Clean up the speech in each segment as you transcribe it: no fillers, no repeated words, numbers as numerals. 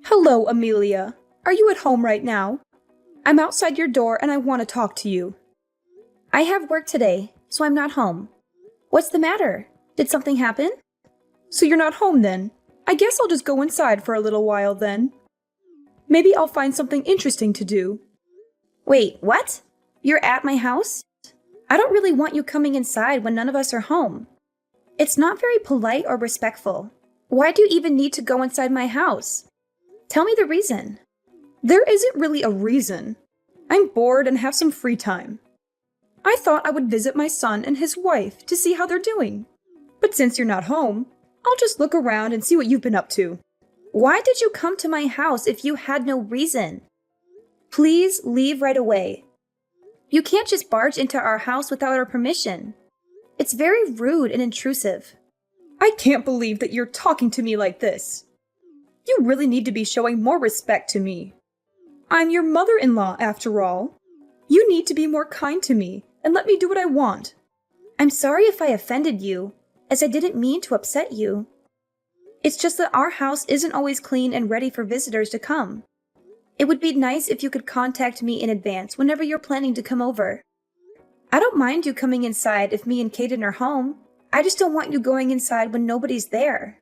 Hello, Amelia. Are you at home right now? I'm outside your door and I want to talk to you. I have work today, so I'm not home. What's the matter? Did something happen? So you're not home then? I guess I'll just go inside for a little while then. Maybe I'll find something interesting to do. Wait, what? You're at my house? I don't really want you coming inside when none of us are home. It's not very polite or respectful. Why do you even need to go inside my house? Tell me the reason. There isn't really a reason. I'm bored and have some free time. I thought I would visit my son and his wife to see how they're doing. But since you're not home, I'll just look around and see what you've been up to. Why did you come to my house if you had no reason? Please leave right away. You can't just barge into our house without our permission. It's very rude and intrusive. I can't believe that you're talking to me like this. You really need to be showing more respect to me. I'm your mother-in-law, after all. You need to be more kind to me and let me do what I want. I'm sorry if I offended you, as I didn't mean to upset you. It's just that our house isn't always clean and ready for visitors to come. It would be nice if you could contact me in advance whenever you're planning to come over. I don't mind you coming inside if me and Kaden are home. I just don't want you going inside when nobody's there.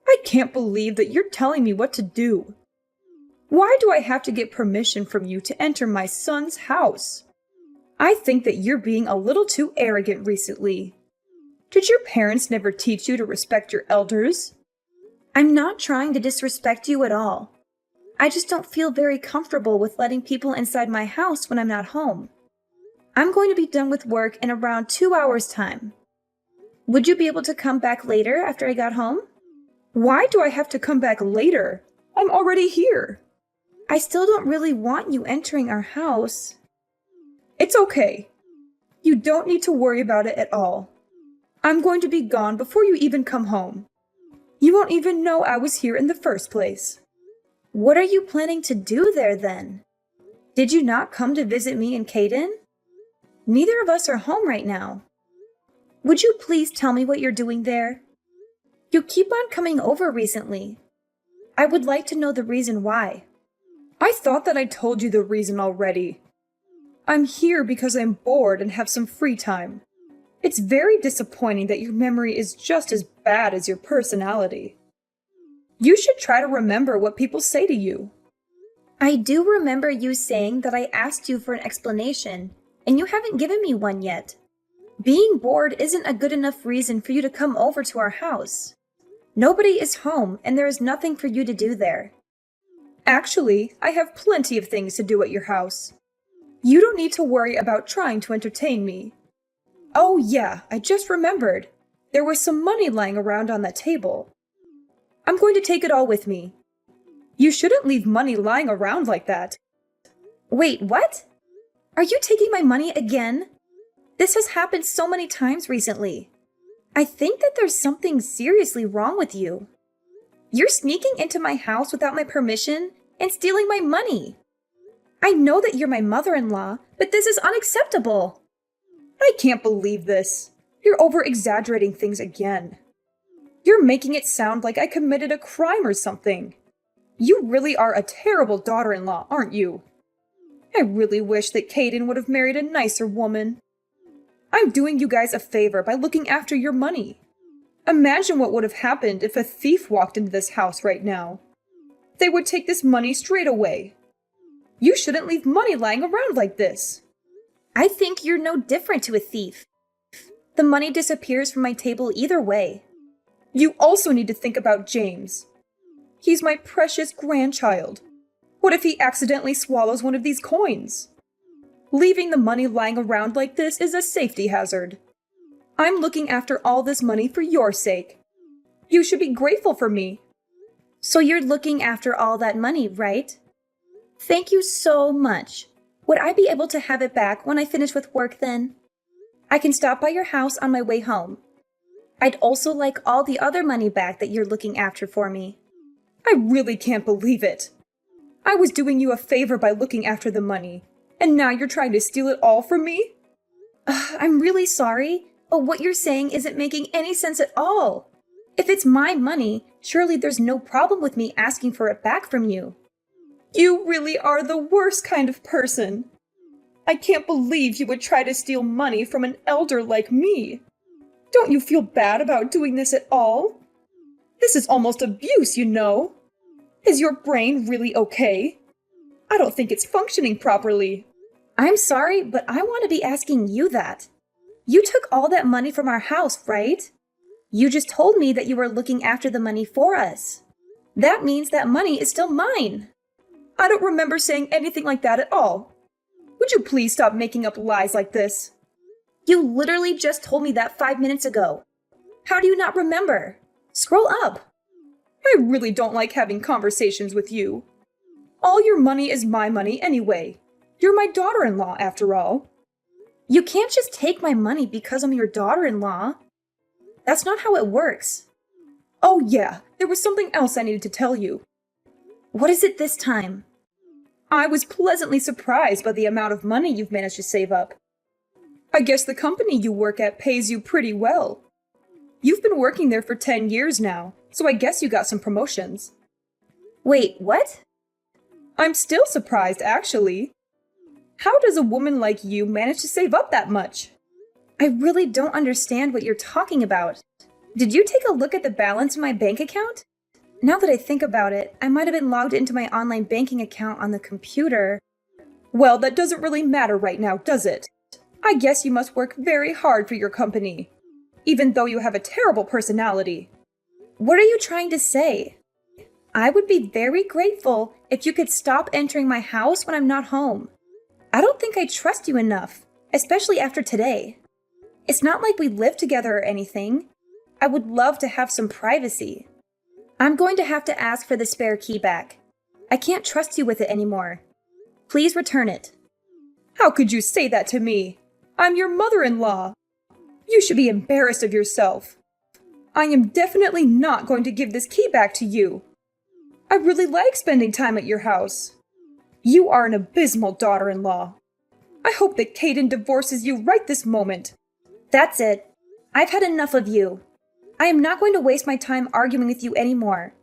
I can't believe that you're telling me what to do. Why do I have to get permission from you to enter my son's house? I think that you're being a little too arrogant recently. Did your parents never teach you to respect your elders? I'm not trying to disrespect you at all. I just don't feel very comfortable with letting people inside my house when I'm not home. I'm going to be done with work in around 2 hours' time. Would you be able to come back later after I got home? Why do I have to come back later? I'm already here. I still don't really want you entering our house. It's okay. You don't need to worry about it at all. I'm going to be gone before you even come home. You won't even know I was here in the first place. What are you planning to do there then? Did you not come to visit me and Kaden? Neither of us are home right now. Would you please tell me what you're doing there? You keep on coming over recently. I would like to know the reason why. I thought that I told you the reason already. I'm here because I'm bored and have some free time. It's very disappointing that your memory is just as bad as your personality. You should try to remember what people say to you. I do remember you saying that I asked you for an explanation, and you haven't given me one yet. Being bored isn't a good enough reason for you to come over to our house. Nobody is home, and there is nothing for you to do there. Actually, I have plenty of things to do at your house. You don't need to worry about trying to entertain me. Oh yeah, I just remembered. There was some money lying around on that table. I'm going to take it all with me. You shouldn't leave money lying around like that. Wait, what? Are you taking my money again? This has happened so many times recently. I think that there's something seriously wrong with you. You're sneaking into my house without my permission and stealing my money. I know that you're my mother-in-law, but this is unacceptable. I can't believe this. You're over-exaggerating things again. You're making it sound like I committed a crime or something. You really are a terrible daughter-in-law, aren't you? I really wish that Kaden would have married a nicer woman. I'm doing you guys a favor by looking after your money. Imagine what would have happened if a thief walked into this house right now. They would take this money straight away. You shouldn't leave money lying around like this. I think you're no different to a thief. The money disappears from my table either way. You also need to think about James. He's my precious grandchild. What if he accidentally swallows one of these coins? Leaving the money lying around like this is a safety hazard. I'm looking after all this money for your sake. You should be grateful for me. So you're looking after all that money, right? Thank you so much. Would I be able to have it back when I finish with work then? I can stop by your house on my way home. I'd also like all the other money back that you're looking after for me. I really can't believe it. I was doing you a favor by looking after the money, and now you're trying to steal it all from me? I'm really sorry, but what you're saying isn't making any sense at all. If it's my money, Surely there's no problem with me asking for it back from you. You really are the worst kind of person. I can't believe you would try to steal money from an elder like me. Don't you feel bad about doing this at all? This is almost abuse, you know. Is your brain really okay? I don't think it's functioning properly. I'm sorry, but I want to be asking you that. You took all that money from our house, right? You just told me that you were looking after the money for us. That means that money is still mine. I don't remember saying anything like that at all. Would you please stop making up lies like this? You literally just told me that 5 minutes ago. How do you not remember? Scroll up. I really don't like having conversations with you. All your money is my money anyway. You're my daughter-in-law, after all. You can't just take my money because I'm your daughter-in-law. That's not how it works. Oh yeah, there was something else I needed to tell you. What is it this time? I was pleasantly surprised by the amount of money you've managed to save up. I guess the company you work at pays you pretty well. You've been working there for 10 years now, so I guess you got some promotions. Wait, what? I'm still surprised, actually. How does a woman like you manage to save up that much? I really don't understand what you're talking about. Did you take a look at the balance in my bank account? Now that I think about it, I might have been logged into my online banking account on the computer. Well, that doesn't really matter right now, does it? I guess you must work very hard for your company, even though you have a terrible personality. What are you trying to say? I would be very grateful if you could stop entering my house when I'm not home. I don't think I trust you enough, especially after today. It's not like we live together or anything. I would love to have some privacy. I'm going to have to ask for the spare key back. I can't trust you with it anymore. Please return it. How could you say that to me? I'm your mother-in-law. You should be embarrassed of yourself. I am definitely not going to give this key back to you. I really like spending time at your house. You are an abysmal daughter-in-law. I hope that Caden divorces you right this moment. That's it. I've had enough of you. I am not going to waste my time arguing with you anymore.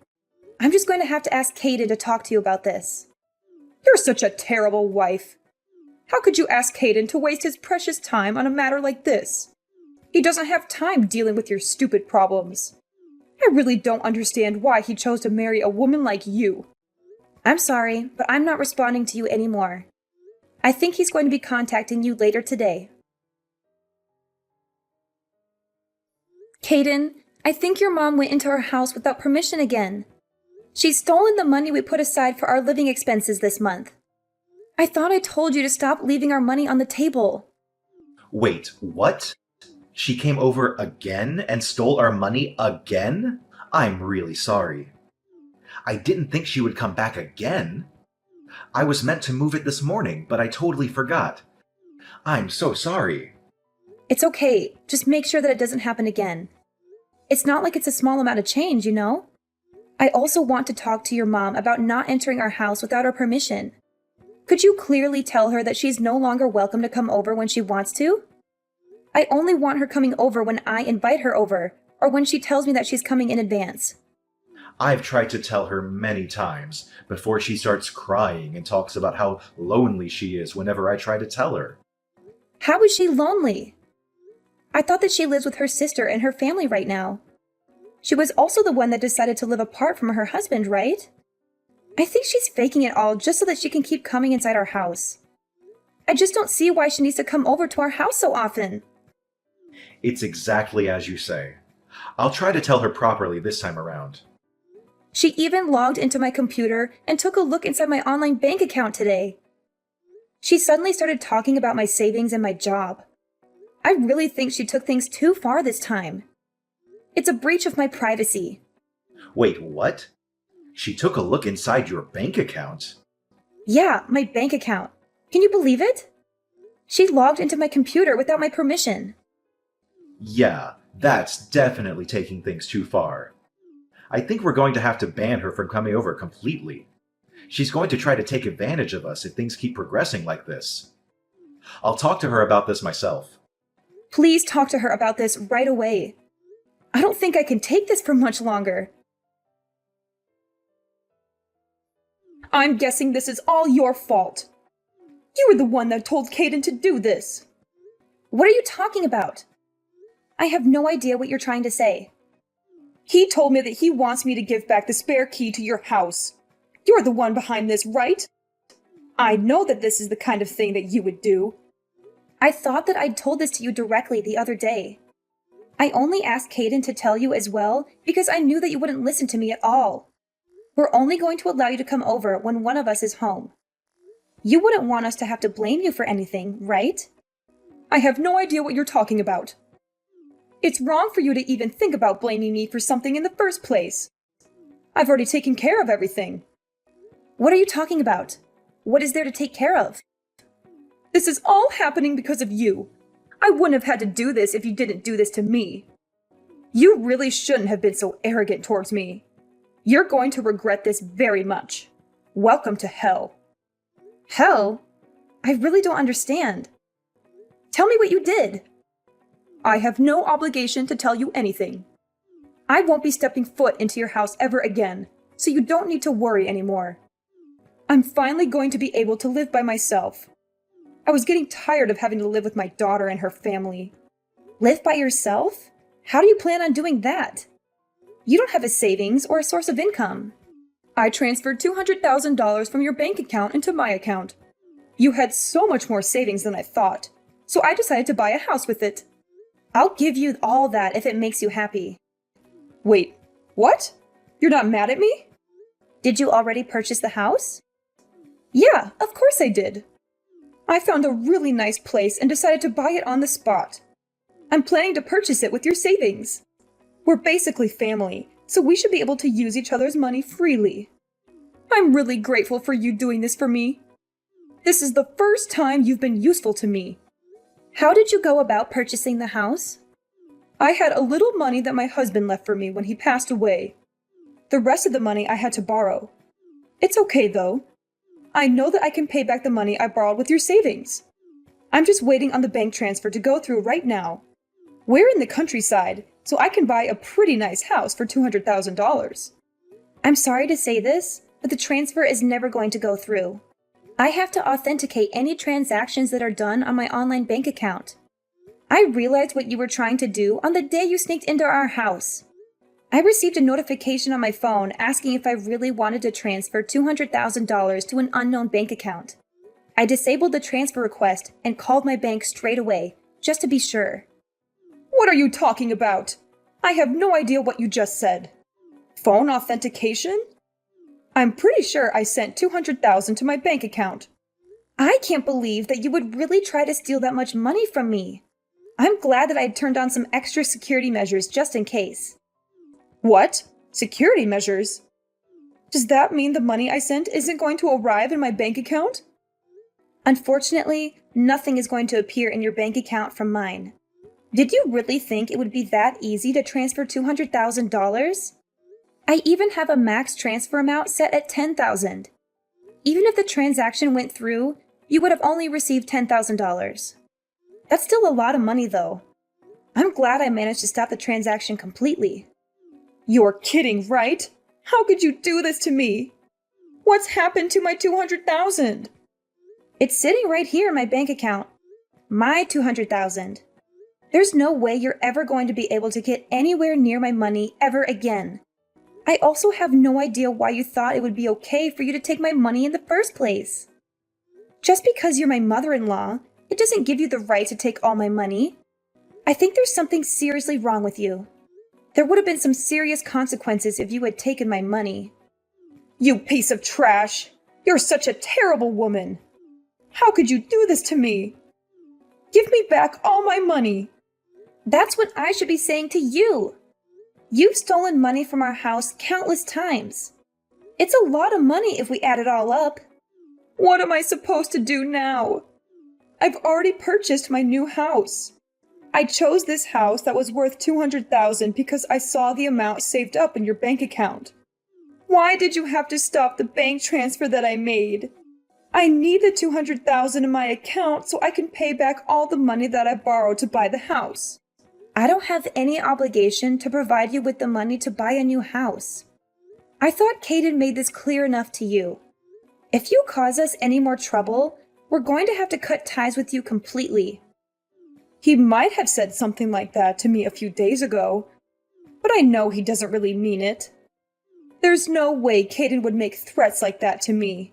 I'm just going to have to ask Caden to talk to you about this. You're such a terrible wife. How could you ask Caden to waste his precious time on a matter like this? He doesn't have time dealing with your stupid problems. I really don't understand why he chose to marry a woman like you. I'm sorry, but I'm not responding to you anymore. I think he's going to be contacting you later today. Caden, I think your mom went into our house without permission again. She's stolen the money we put aside for our living expenses this month. I thought I told you to stop leaving our money on the table. Wait, what? She came over again and stole our money again? I'm really sorry. I didn't think she would come back again. I was meant to move it this morning, but I totally forgot. I'm so sorry. It's okay. Just make sure that it doesn't happen again. It's not like it's a small amount of change, you know? I also want to talk to your mom about not entering our house without our permission. Could you clearly tell her that she's no longer welcome to come over when she wants to? I only want her coming over when I invite her over, or when she tells me that she's coming in advance. I've tried to tell her many times before she starts crying and talks about how lonely she is whenever I try to tell her. How is she lonely? I thought that she lives with her sister and her family right now. She was also the one that decided to live apart from her husband, right? I think she's faking it all just so that she can keep coming inside our house. I just don't see why she needs to come over to our house so often. It's exactly as you say. I'll try to tell her properly this time around. She even logged into my computer and took a look inside my online bank account today. She suddenly started talking about my savings and my job. I really think she took things too far this time. It's a breach of my privacy. Wait, what? She took a look inside your bank account? Yeah, my bank account. Can you believe it? She logged into my computer without my permission. Yeah, that's definitely taking things too far. I think we're going to have to ban her from coming over completely. She's going to try to take advantage of us if things keep progressing like this. I'll talk to her about this myself. Please talk to her about this right away. I don't think I can take this for much longer. I'm guessing this is all your fault. You were the one that told Caden to do this. What are you talking about? I have no idea what you're trying to say. He told me that he wants me to give back the spare key to your house. You're the one behind this, right? I know that this is the kind of thing that you would do. I thought that I'd told this to you directly the other day. I only asked Caden to tell you as well because I knew that you wouldn't listen to me at all. We're only going to allow you to come over when one of us is home. You wouldn't want us to have to blame you for anything, right? I have no idea what you're talking about. It's wrong for you to even think about blaming me for something in the first place. I've already taken care of everything. What are you talking about? What is there to take care of? This is all happening because of you. I wouldn't have had to do this if you didn't do this to me. You really shouldn't have been so arrogant towards me. You're going to regret this very much. Welcome to hell. Hell? I really don't understand. Tell me what you did. I have no obligation to tell you anything. I won't be stepping foot into your house ever again, so you don't need to worry anymore. I'm finally going to be able to live by myself. I was getting tired of having to live with my daughter and her family. Live by yourself? How do you plan on doing that? You don't have a savings or a source of income. I transferred $200,000 from your bank account into my account. You had so much more savings than I thought, so I decided to buy a house with it. I'll give you all that if it makes you happy. Wait, what? You're not mad at me? Did you already purchase the house? Yeah, of course I did. I found a really nice place and decided to buy it on the spot. I'm planning to purchase it with your savings. We're basically family, so we should be able to use each other's money freely. I'm really grateful for you doing this for me. This is the first time you've been useful to me. How did you go about purchasing the house? I had a little money that my husband left for me when he passed away. The rest of the money I had to borrow. It's okay though. I know that I can pay back the money I borrowed with your savings. I'm just waiting on the bank transfer to go through right now. We're in the countryside, so I can buy a pretty nice house for $200,000. I'm sorry to say this, but the transfer is never going to go through. I have to authenticate any transactions that are done on my online bank account. I realized what you were trying to do on the day you sneaked into our house. I received a notification on my phone asking if I really wanted to transfer $200,000 to an unknown bank account. I disabled the transfer request and called my bank straight away, just to be sure. What are you talking about? I have no idea what you just said. Phone authentication? I'm pretty sure I sent $200,000 to my bank account. I can't believe that you would really try to steal that much money from me. I'm glad that I had turned on some extra security measures just in case. What? Security measures? Does that mean the money I sent isn't going to arrive in my bank account? Unfortunately, nothing is going to appear in your bank account from mine. Did you really think it would be that easy to transfer $200,000? I even have a max transfer amount set at $10,000. Even if the transaction went through, you would have only received $10,000. That's still a lot of money though. I'm glad I managed to stop the transaction completely. You're kidding, right? How could you do this to me? What's happened to my $200,000? It's sitting right here in my bank account. My $200,000. There's no way you're ever going to be able to get anywhere near my money ever again. I also have no idea why you thought it would be okay for you to take my money in the first place. Just because you're my mother-in-law, it doesn't give you the right to take all my money. I think there's something seriously wrong with you. There would have been some serious consequences if you had taken my money. You piece of trash! You're such a terrible woman! How could you do this to me? Give me back all my money! That's what I should be saying to you! You've stolen money from our house countless times. It's a lot of money if we add it all up. What am I supposed to do now? I've already purchased my new house. I chose this house that was worth $200,000 because I saw the amount saved up in your bank account. Why did you have to stop the bank transfer that I made? I need the $200,000 in my account so I can pay back all the money that I borrowed to buy the house. I don't have any obligation to provide you with the money to buy a new house. I thought Caden made this clear enough to you. If you cause us any more trouble, we're going to have to cut ties with you completely. He might have said something like that to me a few days ago, but I know he doesn't really mean it. There's no way Caden would make threats like that to me.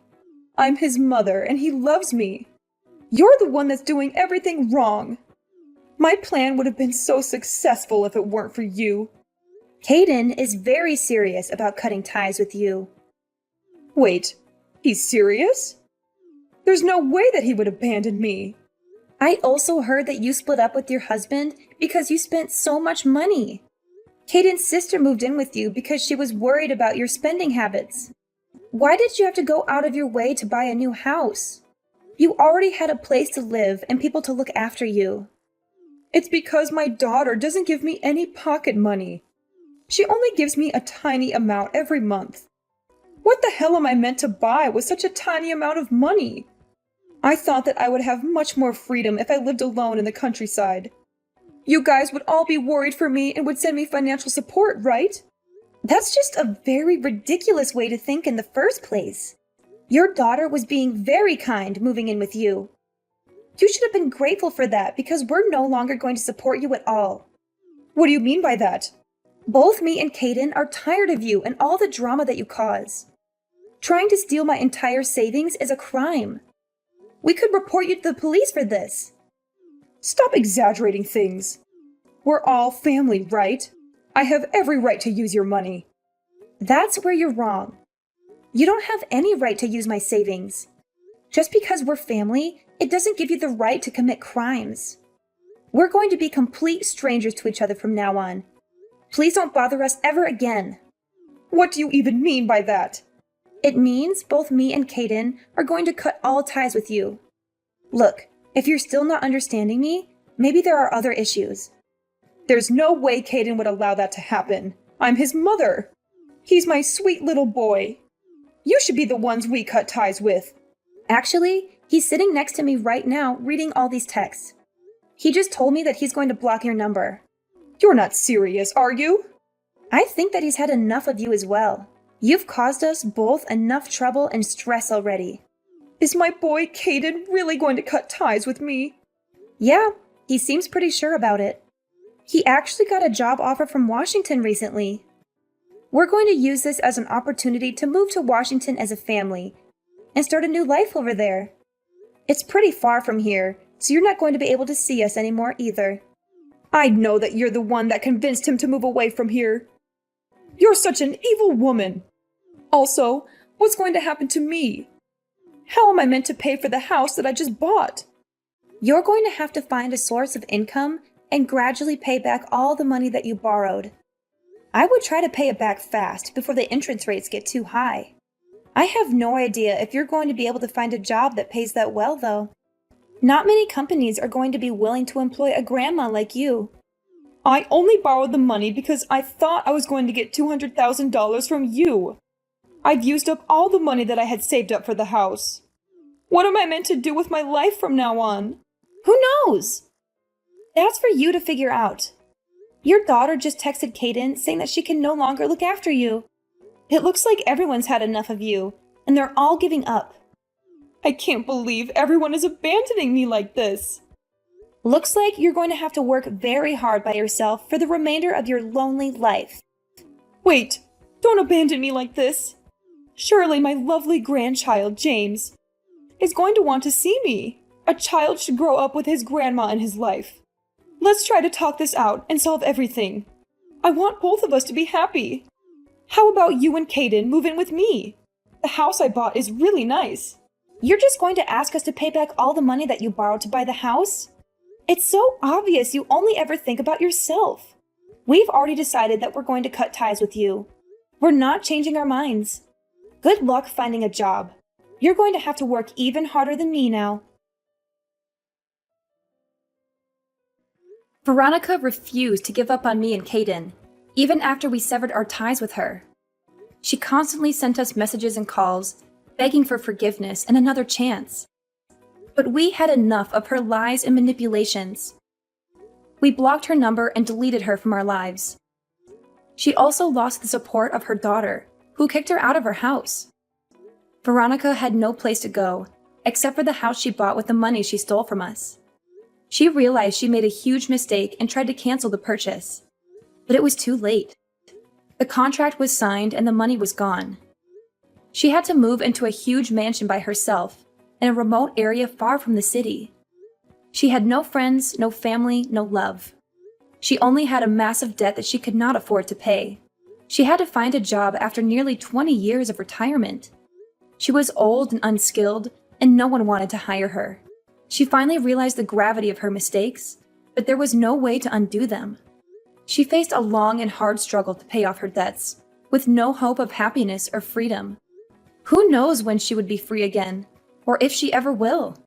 I'm his mother, and he loves me. You're the one that's doing everything wrong. My plan would have been so successful if it weren't for you. Caden is very serious about cutting ties with you. Wait, he's serious? There's no way that he would abandon me. I also heard that you split up with your husband because you spent so much money. Caden's sister moved in with you because she was worried about your spending habits. Why did you have to go out of your way to buy a new house? You already had a place to live and people to look after you. It's because my daughter doesn't give me any pocket money. She only gives me a tiny amount every month. What the hell am I meant to buy with such a tiny amount of money? I thought that I would have much more freedom if I lived alone in the countryside. You guys would all be worried for me and would send me financial support, right? That's just a very ridiculous way to think in the first place. Your daughter was being very kind moving in with you. You should have been grateful for that because we're no longer going to support you at all. What do you mean by that? Both me and Caden are tired of you and all the drama that you cause. Trying to steal my entire savings is a crime. We could report you to the police for this. Stop exaggerating things. We're all family, right? I have every right to use your money. That's where you're wrong. You don't have any right to use my savings. Just because we're family, it doesn't give you the right to commit crimes. We're going to be complete strangers to each other from now on. Please don't bother us ever again. What do you even mean by that? It means both me and Caden are going to cut all ties with you. Look, if you're still not understanding me, maybe there are other issues. There's no way Caden would allow that to happen. I'm his mother. He's my sweet little boy. You should be the ones we cut ties with. Actually, he's sitting next to me right now reading all these texts. He just told me that he's going to block your number. You're not serious, are you? I think that he's had enough of you as well. You've caused us both enough trouble and stress already. Is my boy Caden really going to cut ties with me? Yeah, he seems pretty sure about it. He actually got a job offer from Washington recently. We're going to use this as an opportunity to move to Washington as a family and start a new life over there. It's pretty far from here, so you're not going to be able to see us anymore either. I know that you're the one that convinced him to move away from here. You're such an evil woman. Also, what's going to happen to me? How am I meant to pay for the house that I just bought? You're going to have to find a source of income and gradually pay back all the money that you borrowed. I would try to pay it back fast before the interest rates get too high. I have no idea if you're going to be able to find a job that pays that well, though. Not many companies are going to be willing to employ a grandma like you. I only borrowed the money because I thought I was going to get $200,000 from you. I've used up all the money that I had saved up for the house. What am I meant to do with my life from now on? Who knows? That's for you to figure out. Your daughter just texted Caden saying that she can no longer look after you. It looks like everyone's had enough of you, and they're all giving up. I can't believe everyone is abandoning me like this. Looks like you're going to have to work very hard by yourself for the remainder of your lonely life. Wait, don't abandon me like this. Surely my lovely grandchild, James, is going to want to see me. A child should grow up with his grandma in his life. Let's try to talk this out and solve everything. I want both of us to be happy. How about you and Caden move in with me? The house I bought is really nice. You're just going to ask us to pay back all the money that you borrowed to buy the house? It's so obvious you only ever think about yourself. We've already decided that we're going to cut ties with you. We're not changing our minds. Good luck finding a job. You're going to have to work even harder than me now. Veronica refused to give up on me and Caden, even after we severed our ties with her. She constantly sent us messages and calls, begging for forgiveness and another chance. But we had enough of her lies and manipulations. We blocked her number and deleted her from our lives. She also lost the support of her daughter, who kicked her out of her house. Veronica had no place to go, except for the house she bought with the money she stole from us. She realized she made a huge mistake and tried to cancel the purchase. But it was too late. The contract was signed and the money was gone. She had to move into a huge mansion by herself, in a remote area far from the city. She had no friends, no family, no love. She only had a massive debt that she could not afford to pay. She had to find a job after nearly 20 years of retirement. She was old and unskilled, and no one wanted to hire her. She finally realized the gravity of her mistakes, but there was no way to undo them. She faced a long and hard struggle to pay off her debts, with no hope of happiness or freedom. Who knows when she would be free again, or if she ever will?